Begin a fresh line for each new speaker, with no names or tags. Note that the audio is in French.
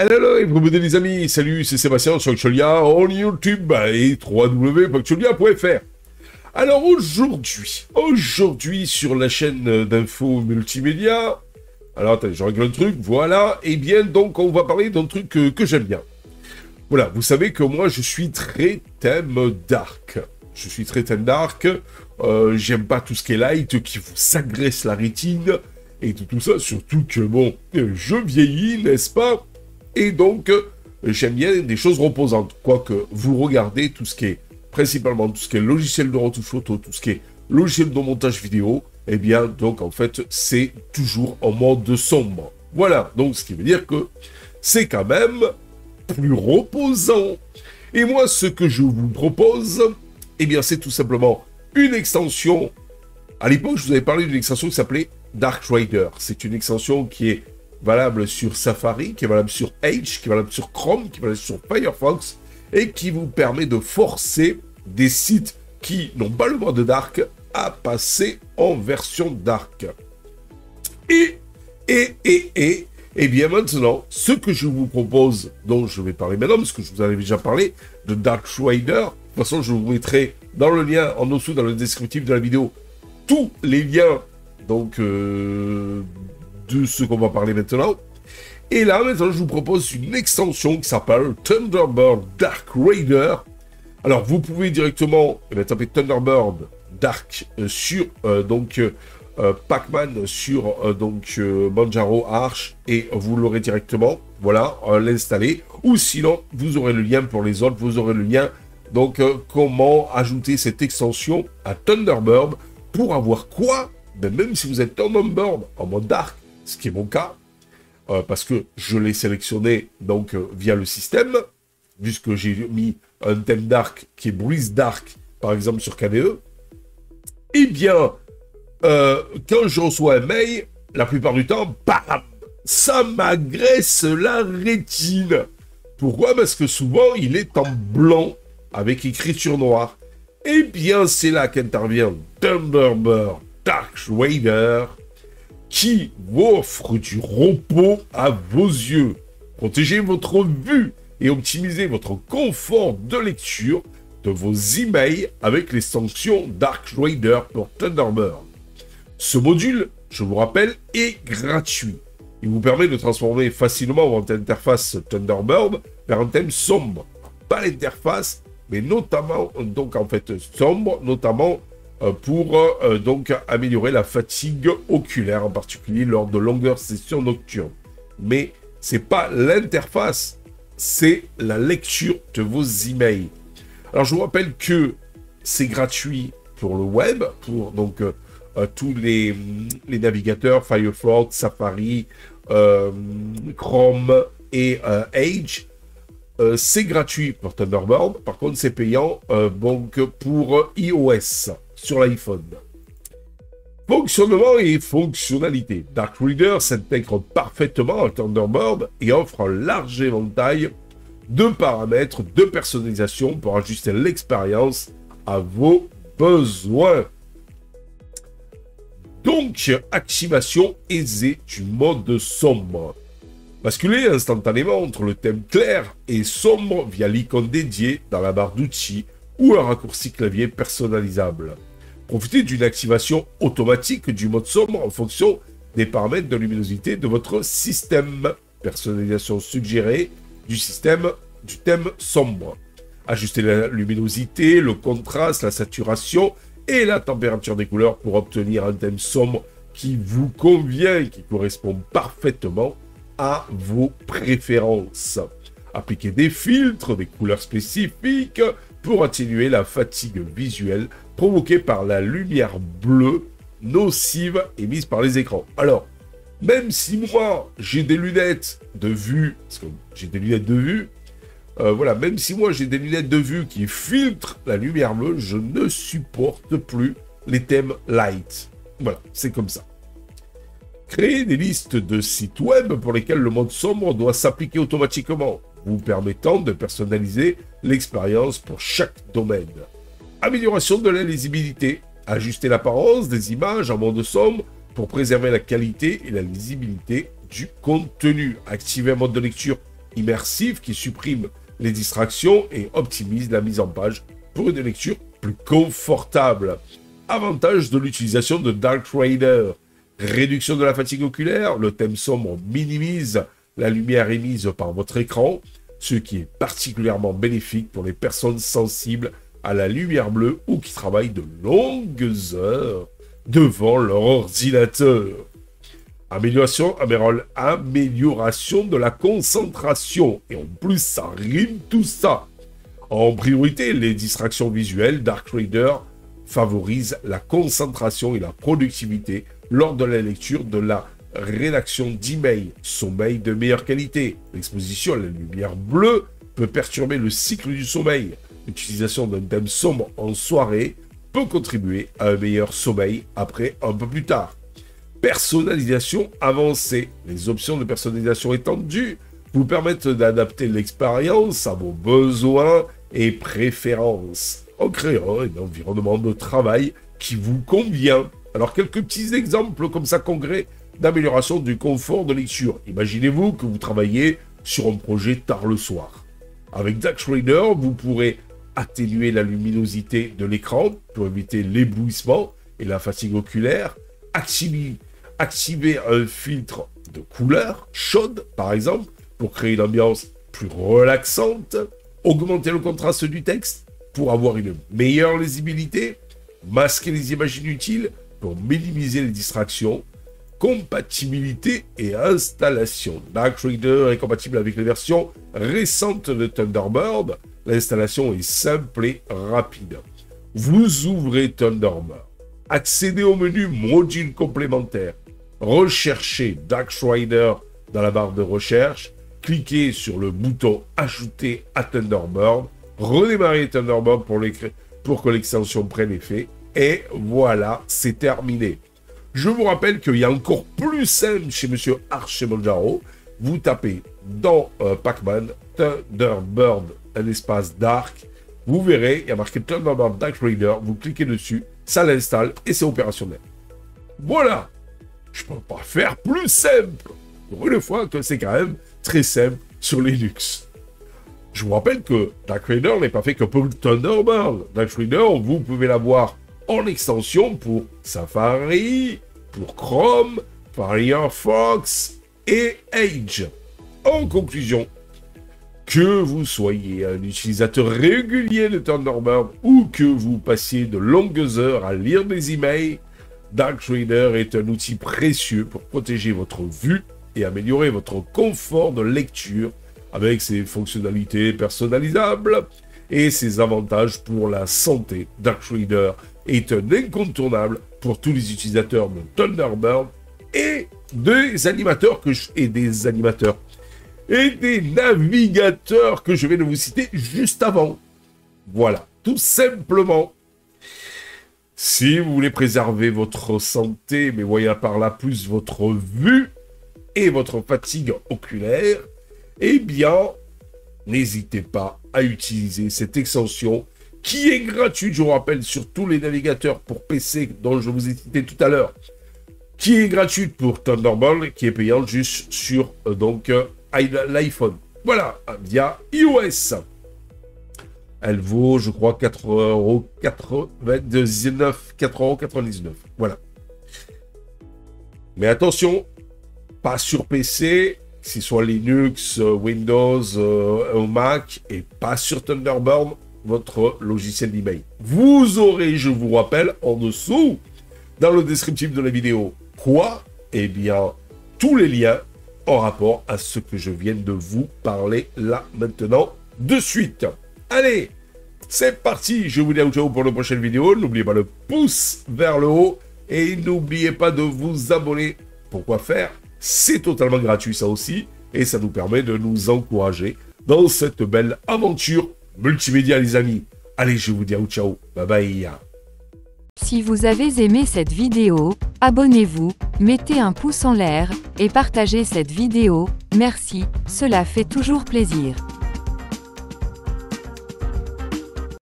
Hello, et bienvenue les amis, salut, c'est Sébastien sur Actualia, en YouTube et www.actualia.fr. Alors aujourd'hui sur la chaîne d'infos multimédia, alors attendez, je règle un truc, voilà, et bien donc on va parler d'un truc que j'aime bien. Voilà, vous savez que moi je suis très thème dark. Je suis très thème dark, j'aime pas tout ce qui est light, qui vous s'agresse la rétine, et tout ça, surtout que bon, je vieillis, n'est-ce pas? Et donc, j'aime bien des choses reposantes. Quoique, vous regardez tout ce qui est, principalement tout ce qui est logiciel de retouche photo, tout ce qui est logiciel de montage vidéo, eh bien, donc en fait, c'est toujours en mode sombre. Voilà, donc ce qui veut dire que c'est quand même plus reposant. Et moi, ce que je vous propose, eh bien, c'est tout simplement une extension. À l'époque, je vous avais parlé d'une extension qui s'appelait Dark Rider. C'est une extension qui est valable sur Safari, qui est valable sur Edge, qui est valable sur Chrome, qui est valable sur Firefox, et qui vous permet de forcer des sites qui n'ont pas le mode dark à passer en version dark. Et bien maintenant, ce que je vous propose, dont je vais parler maintenant, parce que je vous en avais déjà parlé, de Dark Rider, de toute façon je vous mettrai dans le lien en dessous, dans le descriptif de la vidéo, tous les liens, donc de ce qu'on va parler maintenant. Et là, maintenant, je vous propose une extension qui s'appelle Thunderbird Dark Rider. Alors, vous pouvez directement taper Thunderbird Dark sur Pac-Man, sur Manjaro Arch, et vous l'aurez directement, voilà, l'installer. Ou sinon, vous aurez le lien pour les autres, vous aurez le lien, donc, comment ajouter cette extension à Thunderbird pour avoir quoi? Ben, même si vous êtes Thunderbird en mode dark, ce qui est mon cas, parce que je l'ai sélectionné donc via le système, puisque j'ai mis un thème dark qui est Breeze Dark, par exemple sur KDE, eh bien, quand je reçois un mail, la plupart du temps, bam, ça m'agresse la rétine. Pourquoi? Parce que souvent, il est en blanc, avec écriture noire. Eh bien, c'est là qu'intervient Thunderbird Dark Rider, qui vous offre du repos à vos yeux. Protégez votre vue et optimisez votre confort de lecture de vos emails avec l'extension Dark Rider pour Thunderbird. Ce module, je vous rappelle, est gratuit. Il vous permet de transformer facilement votre interface Thunderbird vers un thème sombre. Pas l'interface, mais notamment, donc en fait, sombre, notamment pour donc améliorer la fatigue oculaire, en particulier lors de longueurs sessions nocturnes. Mais c'est pas l'interface, c'est la lecture de vos emails. Alors je vous rappelle que c'est gratuit pour le web, pour donc tous les navigateurs Firefox, Safari, Chrome et Edge. C'est gratuit pour Thunderbird, par contre c'est payant donc pour iOS sur l'iPhone. Fonctionnement et fonctionnalité. Dark Reader s'intègre parfaitement à Thunderbird et offre un large éventail de paramètres de personnalisation pour ajuster l'expérience à vos besoins. Donc, activation aisée du mode sombre. Basculez instantanément entre le thème clair et sombre via l'icône dédiée dans la barre d'outils ou un raccourci clavier personnalisable. Profitez d'une activation automatique du mode sombre en fonction des paramètres de luminosité de votre système. Personnalisation suggérée du thème sombre. Ajustez la luminosité, le contraste, la saturation et la température des couleurs pour obtenir un thème sombre qui vous convient et qui correspond parfaitement à vos préférences. Appliquez des filtres, des couleurs spécifiques pour atténuer la fatigue visuelle provoquée par la lumière bleue nocive émise par les écrans. Alors, même si moi j'ai des lunettes de vue, parce que j'ai des lunettes de vue, voilà, même si moi j'ai des lunettes de vue qui filtrent la lumière bleue, je ne supporte plus les thèmes light. Voilà, c'est comme ça. Créez des listes de sites web pour lesquels le mode sombre doit s'appliquer automatiquement, vous permettant de personnaliser l'expérience pour chaque domaine. Amélioration de la lisibilité. Ajuster l'apparence des images en mode sombre pour préserver la qualité et la lisibilité du contenu. Activer un mode de lecture immersif qui supprime les distractions et optimise la mise en page pour une lecture plus confortable. Avantage de l'utilisation de Dark Rider. Réduction de la fatigue oculaire, le thème sombre minimise la lumière émise par votre écran, ce qui est particulièrement bénéfique pour les personnes sensibles à la lumière bleue ou qui travaillent de longues heures devant leur ordinateur. Amélioration de la concentration. Et en plus, ça rime tout ça. En priorité, les distractions visuelles, Dark Rider favorise la concentration et la productivité lors de la lecture de la rédaction d'emails. Sommeil de meilleure qualité. L'exposition à la lumière bleue peut perturber le cycle du sommeil. L'utilisation d'un thème sombre en soirée peut contribuer à un meilleur sommeil après un peu plus tard. Personnalisation avancée. Les options de personnalisation étendues vous permettent d'adapter l'expérience à vos besoins et préférences en créant un environnement de travail qui vous convient. Alors, quelques petits exemples comme ça concrets d'amélioration du confort de lecture. Imaginez-vous que vous travaillez sur un projet tard le soir. Avec Dark Rider, vous pourrez atténuer la luminosité de l'écran pour éviter l'éblouissement et la fatigue oculaire, activer un filtre de couleur chaude, par exemple, pour créer une ambiance plus relaxante, augmenter le contraste du texte pour avoir une meilleure lisibilité, masquer les images inutiles pour minimiser les distractions, compatibilité et installation. Dark Rider est compatible avec les versions récentes de Thunderbird. L'installation est simple et rapide. Vous ouvrez Thunderbird, accédez au menu module complémentaire, recherchez Dark Rider dans la barre de recherche, cliquez sur le bouton ajouter à Thunderbird, redémarrez Thunderbird pour que l'extension prenne effet, et voilà, c'est terminé. Je vous rappelle qu'il y a encore plus simple chez Monsieur Arch et Manjaro. Vous tapez dans Pacman Thunderbird, un espace dark. Vous verrez, il y a marqué Thunderbird Dark Rider. Vous cliquez dessus, ça l'installe et c'est opérationnel. Voilà. Je peux pas faire plus simple. Pour une fois que c'est quand même très simple sur Linux. Je vous rappelle que Dark Rider n'est pas fait que pour Thunderbird. Dark Rider, vous pouvez l'avoir en extension pour Safari, pour Chrome, Firefox et Edge. En conclusion, que vous soyez un utilisateur régulier de Thunderbird ou que vous passiez de longues heures à lire des emails, Dark Rider est un outil précieux pour protéger votre vue et améliorer votre confort de lecture avec ses fonctionnalités personnalisables et ses avantages pour la santé. Dark Reader est un incontournable pour tous les utilisateurs de Thunderbird et des animateurs et des navigateurs que je viens de vous citer juste avant. Voilà, tout simplement. Si vous voulez préserver votre santé, mais voyez par là plus votre vue et votre fatigue oculaire, eh bien, n'hésitez pas à utiliser cette extension qui est gratuite, je vous rappelle, sur tous les navigateurs pour PC dont je vous ai cité tout à l'heure, qui est gratuite pour Thunderbird, qui est payante juste sur l'iPhone. Voilà, via iOS. Elle vaut, je crois, 4,99€. Voilà. Mais attention, pas sur PC, que ce soit Linux, Windows, Mac, et pas sur Thunderbird, votre logiciel d'email. Vous aurez, je vous rappelle, en dessous, dans le descriptif de la vidéo, quoi? Eh bien, tous les liens en rapport à ce que je viens de vous parler là, maintenant, de suite. Allez, c'est parti. Je vous dis ciao pour la prochaine vidéo. N'oubliez pas le pouce vers le haut et n'oubliez pas de vous abonner. Pourquoi faire? C'est totalement gratuit ça aussi et ça nous permet de nous encourager dans cette belle aventure multimédia les amis. Allez, je vous dis ciao. Bye bye.
Si vous avez aimé cette vidéo, abonnez-vous, mettez un pouce en l'air et partagez cette vidéo. Merci, cela fait toujours plaisir.